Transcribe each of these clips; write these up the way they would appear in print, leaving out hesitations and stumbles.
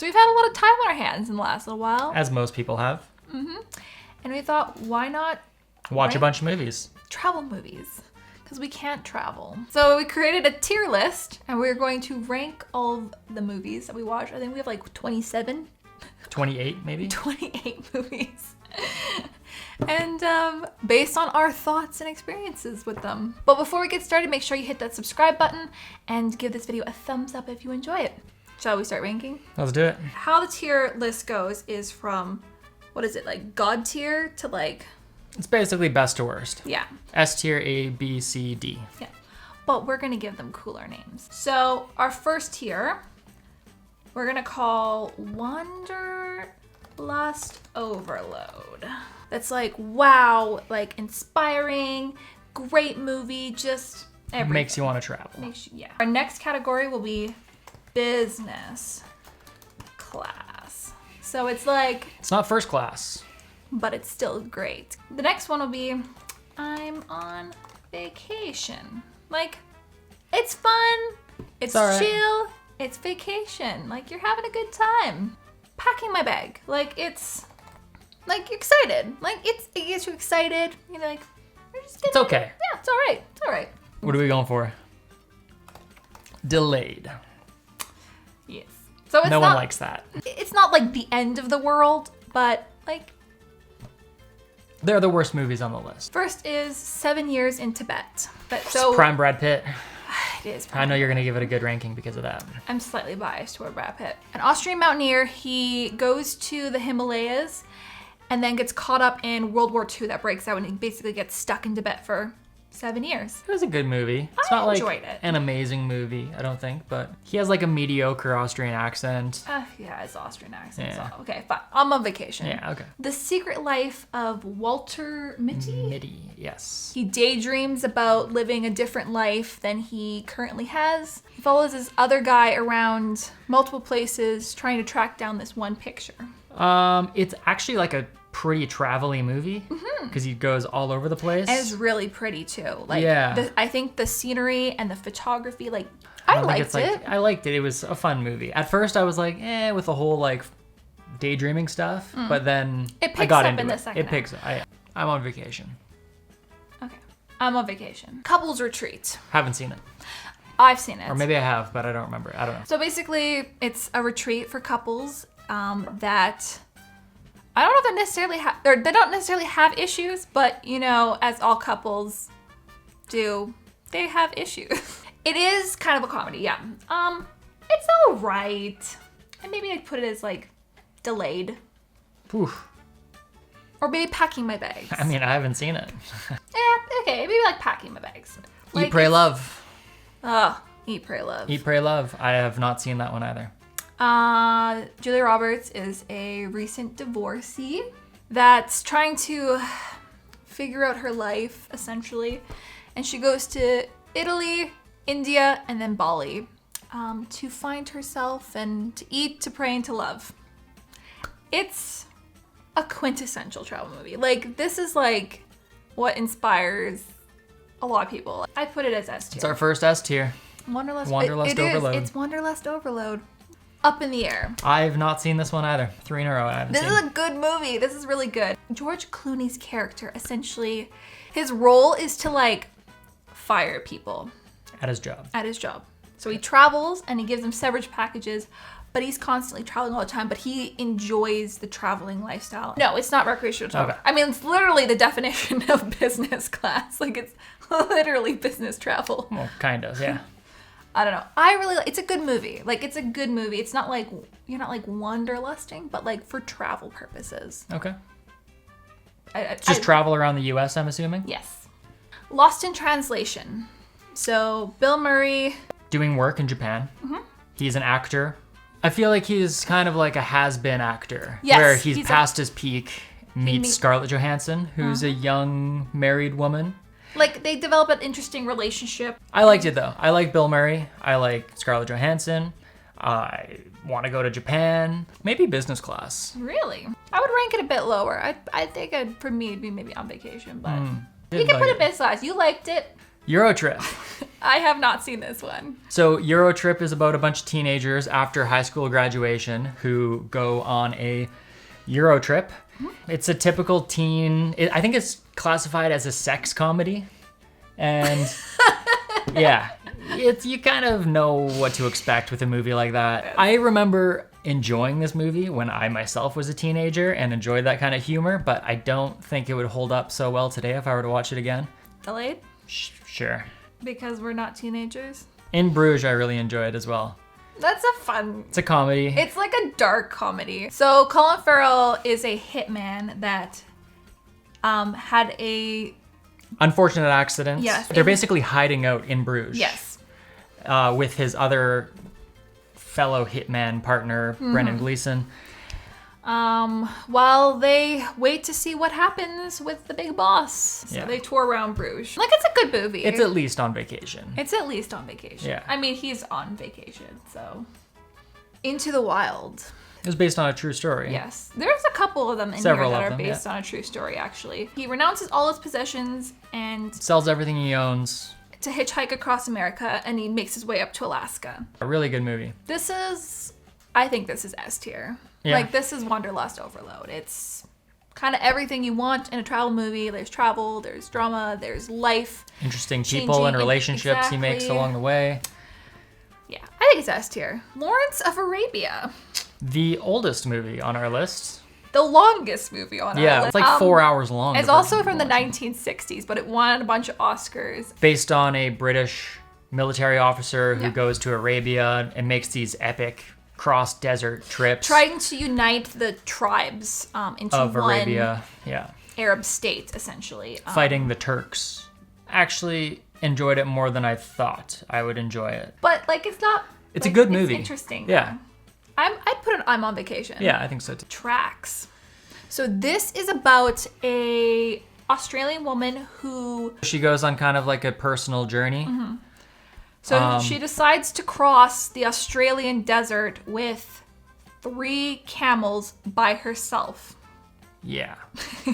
So we've had a lot of time on our hands in the last little while. As most people have. And we thought, why not Watch a bunch of movies. travel movies? Because we can't travel. So we created a tier list, and we're going to rank all of the movies that we watch. I think we have like 27. 28, maybe? 28 movies. And based on our thoughts and experiences with them. But before we get started, make sure you hit that subscribe button and give this video a thumbs up if you enjoy it. Shall we start ranking? Let's do it. How the tier list goes is from, what is it, like God tier to like... It's basically best to worst. Yeah. S tier, A, B, C, D. Yeah. But we're going to give them cooler names. So our first tier, we're going to call Wanderlust Overload. That's like, wow, like inspiring, great movie, just everything. Makes you want to travel. Yeah. Our next category will be business class. So it's like... It's not first class. But it's still great. The next one will be, I'm on vacation. Like, it's fun, it's all right. chill, it's vacation. Like, you're having a good time. Packing my bag. Like, it's, like, you're excited. Like, it gets you excited. You're like, we're just It's okay. Yeah, it's all right. It's all right. What are we going for? Delayed. Yes. So it's No not, one likes that. It's not like the end of the world, but like, They're the worst movies on the list. first is 7 Years in Tibet. But It's so prime Brad Pitt. it is. I know you're going to give it a good ranking because of that. I'm slightly biased toward Brad Pitt. An Austrian mountaineer, he goes to the Himalayas and then gets caught up in World War II that breaks out and he basically gets stuck in Tibet for 7 years. It was a good movie. It's I not like enjoyed it. an amazing movie, I don't think, but he has like a mediocre Austrian accent. Yeah, it's Austrian accent. Yeah. So, okay, fine. I'm on vacation. Yeah, okay. The Secret Life of Walter Mitty. Mitty, yes. He daydreams about living a different life than he currently has. He follows this other guy around multiple places trying to track down this one picture. It's actually like a pretty travel-y movie because he goes all over the place. And it's really pretty too. Like, Yeah. I think the scenery and the photography, like, I don't think liked it's like, it. I liked it. It was a fun movie. At first, I was like, with the whole like daydreaming stuff, but then It I picks got up into in the it. second It picks. I'm on vacation. Okay. I'm on vacation. Couples retreat. Haven't seen it, I've seen it. or maybe I have, but I don't remember. I don't know. So basically, it's a retreat for couples that I don't know if they necessarily have, or they don't necessarily have issues, but you know, as all couples do, they have issues. It is kind of a comedy, yeah. It's all right. And maybe I'd put it as like delayed, Oof. or maybe packing my bags. I mean, I haven't seen it. Yeah, okay, maybe like packing my bags. Like, Eat, Pray, Love. Eat, Pray, Love. Eat, Pray, Love. I have not seen that one either. Julia Roberts is a recent divorcee that's trying to figure out her life, essentially. And she goes to Italy, India, and then Bali to find herself and to eat, to pray, and to love. It's a quintessential travel movie. Like, this is like what inspires a lot of people. I put it as S tier. It's our first S tier. Wanderlust Wanderlust Overload. It's Wanderlust Overload. Up in the air. I've not seen this one either. 3 in a row I haven't This seen. is a good movie. This is really good. George Clooney's character, essentially, his role is to like fire people At his job. at his job. So he travels and he gives them severance packages, but he's constantly traveling all the time, but he enjoys the traveling lifestyle. No, it's not recreational travel. Okay. I mean, it's literally the definition of business class. Like, it's literally business travel. Well, kind of, yeah. I don't know. I really like, it's a good movie. Like, it's a good movie. It's not like, you're not like wanderlusting, but like for travel purposes. Okay. Just travel around the US, I'm assuming? Yes. Lost in Translation. So Bill Murray. Doing work in Japan. He's an actor. I feel like he's kind of like a has-been actor. Yes, Where he's he's past his peak, meets Scarlett Johansson, who's a young married woman. Like, they develop an interesting relationship. I liked it though. I like Bill Murray. I like Scarlett Johansson. I want to go to Japan. Maybe business class. Really? I would rank it a bit lower. I think for me it'd be maybe on vacation, but you Didn't can like put it it. business class. You liked it. Eurotrip. I have not seen this one. So Eurotrip is about a bunch of teenagers after high school graduation who go on a Eurotrip. It's a typical teen, I think it's classified as a sex comedy. And yeah, you kind of know what to expect with a movie like that. I remember enjoying this movie when I myself was a teenager and enjoyed that kind of humor, but I don't think it would hold up so well today if I were to watch it again. Delayed? Sure. Because we're not teenagers? In Bruges, I really enjoyed as well. That's a fun... It's a comedy. It's like a dark comedy. So Colin Farrell is a hitman that had a... Unfortunate accidents. Yes. They're basically hiding out in Bruges. Yes. With his other fellow hitman partner, Brendan Gleeson. While they wait to see what happens with the big boss. So they tour around Bruges. Like, it's a good movie. It's at least on vacation. It's at least on vacation. Yeah. I mean, he's on vacation, so. Into the Wild. It was based on a true story. Yes. There's a couple of them in Several here that of are them, based on a true story, actually. He renounces all his possessions and Sells everything he owns. to hitchhike across America, and he makes his way up to Alaska. A really good movie. I think this is S tier. Yeah. Like, this is Wanderlust overload. It's kind of everything you want in a travel movie. There's travel, there's drama, there's life. Interesting people and relationships he makes along the way. Yeah, I think it's S tier. Lawrence of Arabia. The oldest movie on our list. The longest movie on our list. Yeah, it's like 4 hours long. It's also from the 1960s, but it won a bunch of Oscars. Based on a British military officer who goes to Arabia and makes these epic cross-desert trips. Trying to unite the tribes into of one Arabia, Arab state, essentially. Fighting the Turks. Actually enjoyed it more than I thought I would enjoy it. But, like, it's not... It's a good movie. It's interesting. Yeah. I'd put it I'm on vacation. Yeah, I think so too. Tracks. So this is about a Australian woman who... She goes on kind of like a personal journey. So she decides to cross the Australian desert with 3 camels by herself. Yeah.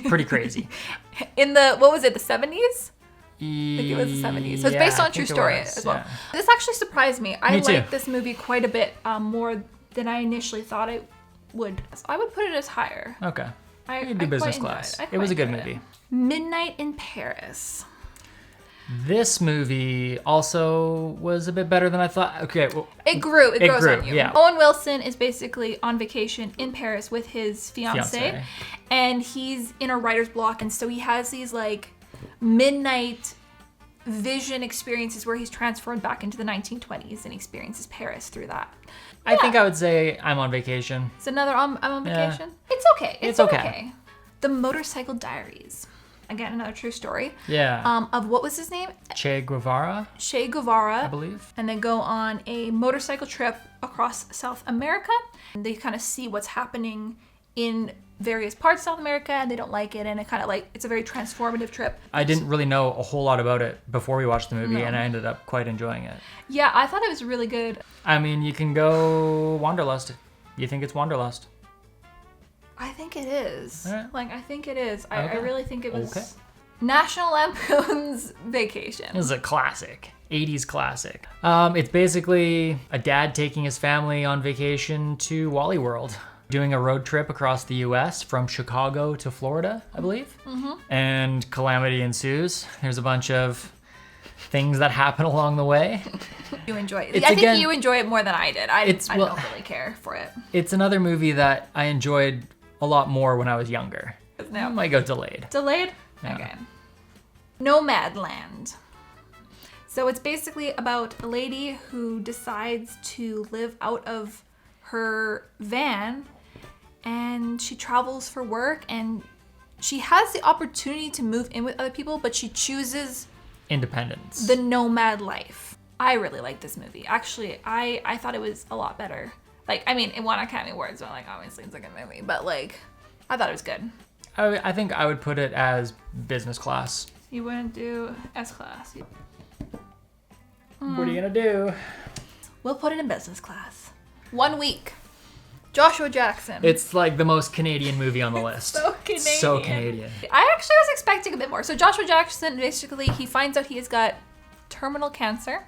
Pretty crazy. In the, what was it, the 70s? I think it was the 70s. So it's based on a true story as well. Yeah. This actually surprised me. I liked this movie quite a bit more than I initially thought I would. So I would put it as higher. Okay. I could do business class. It was a good movie. Midnight in Paris. This movie also was a bit better than I thought. Okay. Well, it grows on you. Yeah. Owen Wilson is basically on vacation in Paris with his fiance. And he's in a writer's block. And so he has these like midnight vision experiences where he's transformed back into the 1920s and experiences Paris through that. I think I would say I'm on vacation. It's another I'm on vacation. It's okay. It's okay. The Motorcycle Diaries. Again, another true story. Yeah. Of what was his name? Che Guevara, I believe. And they go on a motorcycle trip across South America. And they kind of see what's happening in various parts of South America, and they don't like it. And it kind of like, it's a very transformative trip. I didn't really know a whole lot about it before we watched the movie, and I ended up quite enjoying it. Yeah, I thought it was really good. I mean, you can go Wanderlust. You think it's Wanderlust? I think it is. Right. Like, I think it is. I really think it was National Lampoon's Vacation. This is a classic. 80s classic. It's basically a dad taking his family on vacation to Wally World, doing a road trip across the U.S. from Chicago to Florida, I believe. And calamity ensues. There's a bunch of things that happen along the way. You enjoy it. I think you enjoy it more than I did. I don't really care for it. It's another movie that I enjoyed a lot more when I was younger. I might go delayed. Delayed? Yeah. Okay. Nomadland. So it's basically about a lady who decides to live out of her van, and she travels for work, and she has the opportunity to move in with other people, but she chooses independence, the nomad life. I really like this movie. Actually, I thought it was a lot better. Like, I mean, it won Academy Awards, so like, obviously it's a good movie, but like, I thought it was good. I think I would put it as business class. You wouldn't do S class. What are you gonna do? We'll put it in business class. 1 week. Joshua Jackson. It's like the most Canadian movie on the list. So Canadian. So Canadian. I actually was expecting a bit more. So Joshua Jackson, basically, he finds out he has got terminal cancer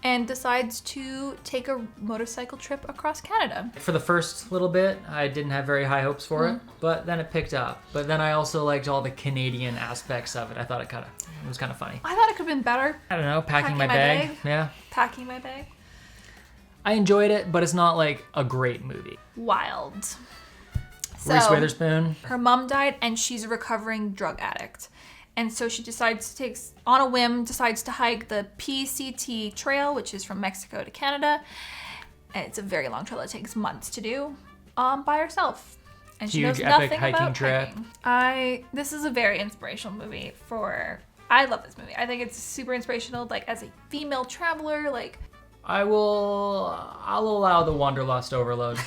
and decides to take a motorcycle trip across Canada. For the first little bit, I didn't have very high hopes for it, but then it picked up. But then I also liked all the Canadian aspects of it. I thought it was kind of funny. I thought it could have been better. I don't know, packing my bag. Yeah. Packing my bag. I enjoyed it, but it's not like a great movie. Wild. Reese Witherspoon. Her mom died and she's a recovering drug addict. And so she decides on a whim, decides to hike the PCT trail, which is from Mexico to Canada. And it's a very long trail that takes months to do by herself. And she knows epic nothing hiking about trip. hiking. This is a very inspirational movie I love this movie. I think it's super inspirational, like as a female traveler, like. I'll allow the wanderlust overload.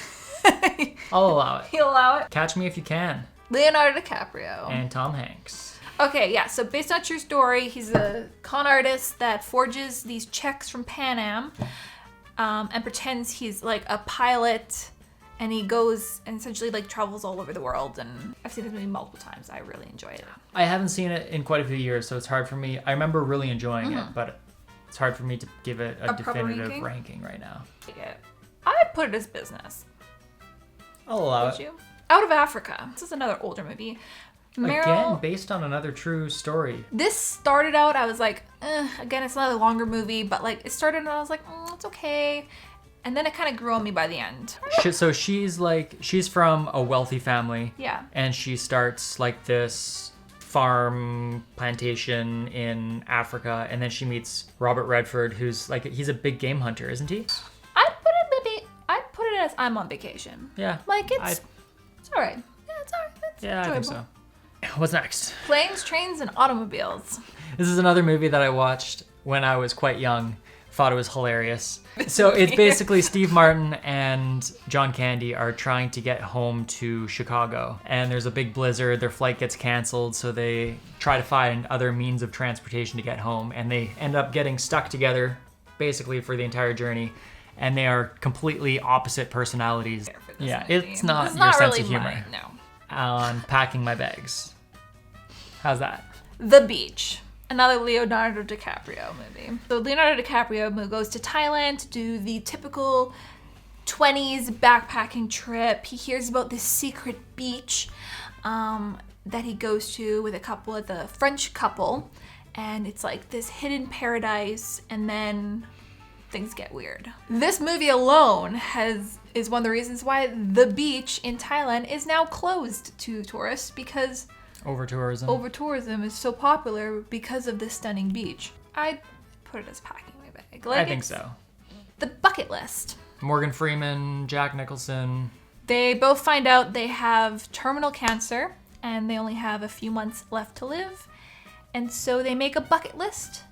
I'll allow it. You'll allow it? Catch Me If You Can. Leonardo DiCaprio. And Tom Hanks. Okay, yeah, so based on true story, he's a con artist that forges these checks from Pan Am and pretends he's like a pilot, and he goes and essentially like travels all over the world. And I've seen this movie multiple times. I really enjoy it. I haven't seen it in quite a few years, so it's hard for me. I remember really enjoying it, but it's hard for me to give it a definitive ranking right now. I'd put it as business. I'll allow Would you? Out of Africa. This is another older movie. Again, based on another true story. This started out, I was like, again, it's not a longer movie, but like it started and I was like, it's okay. And then it kind of grew on me by the end. So she's from a wealthy family. Yeah. And she starts like this farm plantation in Africa, and then she meets Robert Redford, who's like, he's a big game hunter, isn't he? I'd put it as I'm on vacation. Yeah. Like it's all right. Yeah, it's all right. It's enjoyable. I think so. What's next? Planes, Trains, and Automobiles. This is another movie that I watched when I was quite young. Thought it was hilarious. So it's basically Steve Martin and John Candy are trying to get home to Chicago, and there's a big blizzard. Their flight gets canceled, so they try to find other means of transportation to get home, and they end up getting stuck together basically for the entire journey, and they are completely opposite personalities. Yeah, it's not your sense really of humor. Mine, no. On Packing My Bags. How's that? The Beach. Another Leonardo DiCaprio movie. So Leonardo DiCaprio goes to Thailand to do the typical 20s backpacking trip. He hears about this secret beach that he goes to with the French couple. And it's like this hidden paradise, and then things get weird. This movie alone is one of the reasons why the beach in Thailand is now closed to tourists, because over-tourism is so popular because of this stunning beach. I'd put it as Packing My Bag. I think so. The bucket list. Morgan Freeman, Jack Nicholson. They both find out they have terminal cancer and they only have a few months left to live. And so they make a bucket list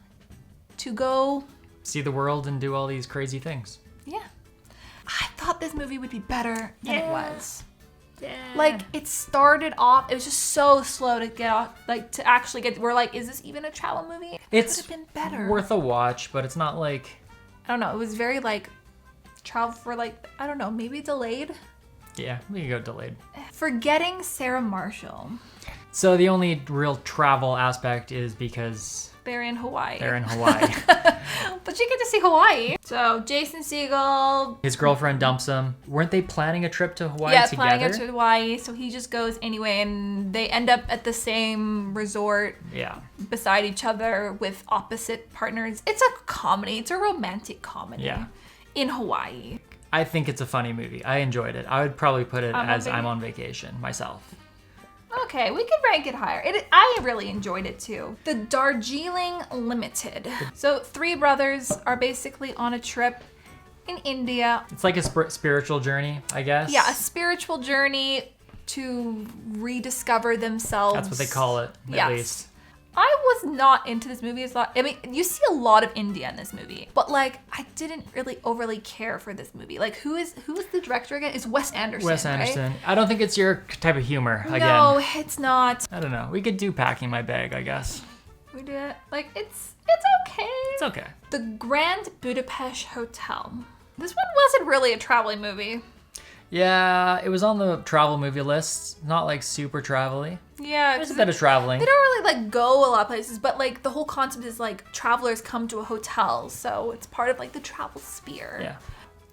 to go see the world and do all these crazy things. Yeah. I thought this movie would be better than it was. Yeah. Like, it started off, it was just so slow to get off, like, to actually get, we're like, is this even a travel movie? It could have been better. Worth a watch, but it's not like... I don't know, it was very, like, travel for, like, I don't know, maybe delayed? Yeah, we could go delayed. Forgetting Sarah Marshall. So the only real travel aspect is because... They're in Hawaii. But you get to see Hawaii. So Jason Segel. His girlfriend dumps him. Weren't they planning a trip to Hawaii together? Yeah, planning a trip to Hawaii. So he just goes anyway, and they end up at the same resort. Yeah. Beside each other with opposite partners. It's a comedy. It's a romantic comedy. Yeah. In Hawaii. I think it's a funny movie. I enjoyed it. I would probably put it as I'm on vacation myself. Okay, we could rank it higher. I really enjoyed it too. The Darjeeling Limited. So 3 brothers are basically on a trip in India. It's like a spiritual journey, I guess. Yeah, a spiritual journey to rediscover themselves. That's what they call it, at least. I was not into this movie. I mean, you see a lot of India in this movie, but like, I didn't really overly care for this movie. Like, who is the director again? It's Wes Anderson. Wes Anderson. Right? I don't think it's your type of humor. Again. No, it's not. I don't know. We could do Packing My Bag, I guess. We do it. Like, it's okay. It's okay. The Grand Budapest Hotel. This one wasn't really a traveling movie. Yeah, it was on the travel movie list. Not like super travel-y. Yeah, There's a bit of traveling. They don't really like go a lot of places, but like the whole concept is like travelers come to a hotel, so it's part of like the travel sphere. Yeah,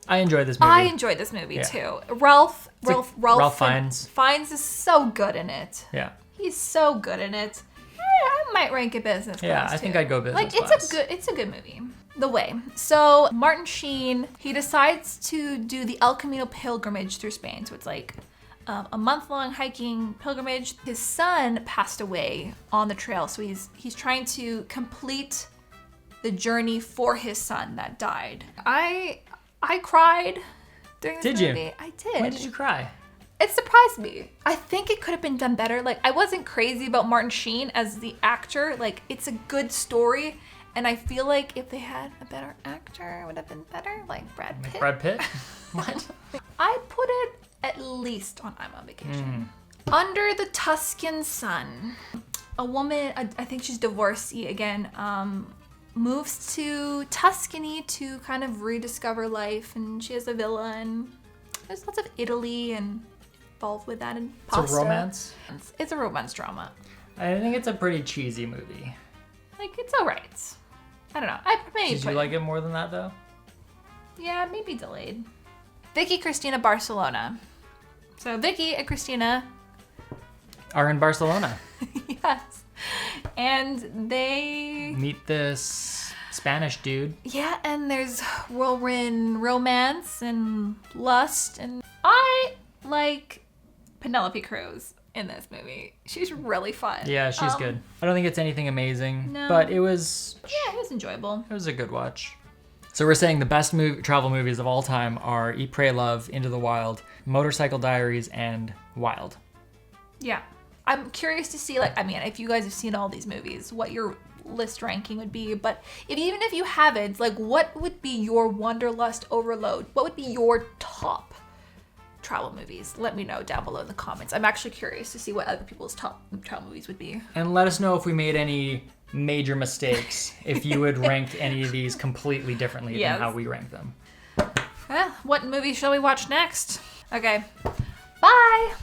I enjoyed this movie. I enjoyed this movie too. Ralph Fiennes. Fiennes is so good in it. Yeah. He's so good in it. I might rank it business class. Yeah, I think I'd go business class. Like it's a good movie. The Way. So Martin Sheen, he decides to do the El Camino pilgrimage through Spain. So it's like a month-long hiking pilgrimage. His son passed away on the trail, so he's trying to complete the journey for his son that died. I cried during this movie. Did you? I did. When did you cry? It surprised me. I think it could have been done better. Like, I wasn't crazy about Martin Sheen as the actor. Like, it's a good story. And I feel like if they had a better actor, it would have been better. Like Brad Pitt. Brad Pitt? What? I'd put it at least on I'm on Vacation. Under the Tuscan Sun. A woman, I think she's divorcee again, moves to Tuscany to kind of rediscover life. And she has a villa, and there's lots of Italy and involved with that, and pasta. It's a romance? It's a romance drama. I think it's a pretty cheesy movie. Like, it's alright. I don't know. I maybe Did you like it more than that, though? Yeah, maybe delayed. Vicky Cristina Barcelona. So Vicky and Cristina are in Barcelona. Yes. And they meet this Spanish dude. Yeah, and there's whirlwind romance and lust, and I like Penelope Cruz in this movie. She's really fun. Yeah, she's good. I don't think it's anything amazing, no. but it was... Yeah, it was enjoyable. It was a good watch. So we're saying the best travel movies of all time are Eat, Pray, Love, Into the Wild, Motorcycle Diaries, and Wild. Yeah. I'm curious to see, like, I mean, if you guys have seen all these movies, what your list ranking would be. But even if you haven't, like, what would be your Wanderlust overload? What would be your top travel movies? Let me know down below in the comments. I'm actually curious to see what other people's top travel movies would be. And let us know if we made any major mistakes, if you would rank any of these completely differently than how we rank them. Well, what movie shall we watch next? Okay, bye!